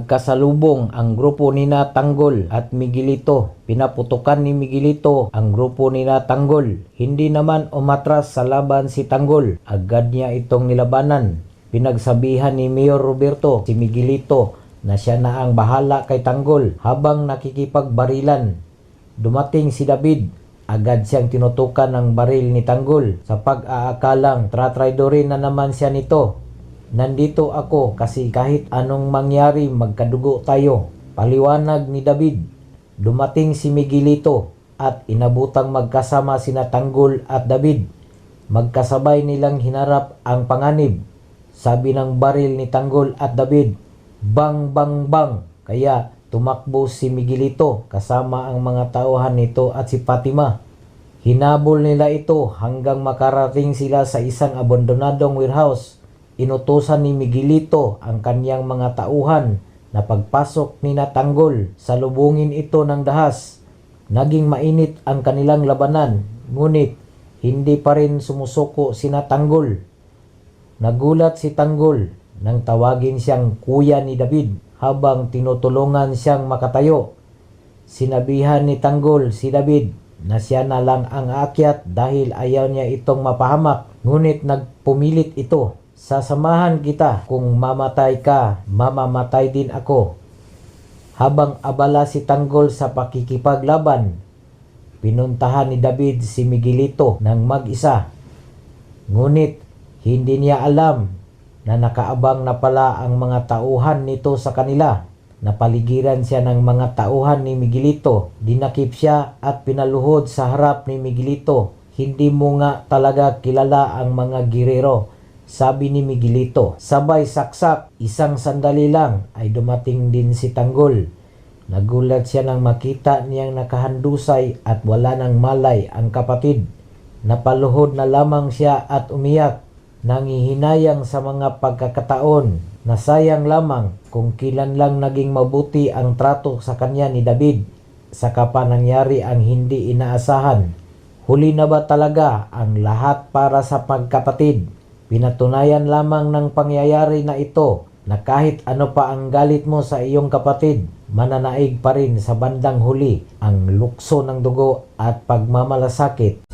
Nagkasalubong ang grupo nina Tanggol at Miguelito. Pinaputukan ni Miguelito ang grupo nina Tanggol. Hindi naman umatras sa laban si Tanggol. Agad niya itong nilabanan. Pinagsabihan ni Mayor Roberto si Miguelito na siya na ang bahala kay Tanggol habang nakikipagbarilan. Dumating si David. Agad siyang tinutukan ng baril ni Tanggol sa pag-aakalang tratraidorin na naman siya nito. Nandito ako kasi kahit anong mangyari magkadugo tayo. Paliwanag ni David. Dumating si Miguelito at inabutang magkasama sina Tanggol at David. Magkasabay nilang hinarap ang panganib. Sabi ng baril ni Tanggol at David, bang bang bang. Kaya tumakbo si Miguelito kasama ang mga tauhan nito at si Fatima. Hinabol nila ito hanggang makarating sila sa isang abandonadong warehouse. Inutusan ni Miguelito ang kanyang mga tauhan na pagpasok ni Tanggol, salubungin ito ng dahas. Naging mainit ang kanilang labanan, ngunit hindi pa rin sumusuko sina Tanggol. Nagulat si Tanggol nang tawagin siyang kuya ni David habang tinutulungan siyang makatayo. Sinabihan ni Tanggol si David na siya na lang ang aakyat dahil ayaw niya itong mapahamak, ngunit nagpumilit ito. Sasamahan kita, kung mamatay ka, mamamatay din ako. Habang abala si Tanggol sa pakikipaglaban, pinuntahan ni David si Miguelito ng mag-isa. Ngunit hindi niya alam na nakaabang na pala ang mga tauhan nito sa kanila. Napaligiran siya ng mga tauhan ni Miguelito. Dinakip siya at pinaluhod sa harap ni Miguelito. Hindi mo nga talaga kilala ang mga girero, sabi ni Miguelito. Sabay saksak, isang sandali lang ay dumating din si Tanggol. Nagulat siya nang makita niyang nakahandusay at wala nang malay ang kapatid. Napaluhod na lamang siya at umiyak. Nangihinayang sa mga pagkakataon na sayang lamang kung kilan lang naging mabuti ang trato sa kanya ni David. Saka pa nangyari ang hindi inaasahan. Huli na ba talaga ang lahat para sa pagkapatid? Pinatunayan lamang ng pangyayari na ito na kahit ano pa ang galit mo sa iyong kapatid, mananaig pa rin sa bandang huli ang lukso ng dugo at pagmamalasakit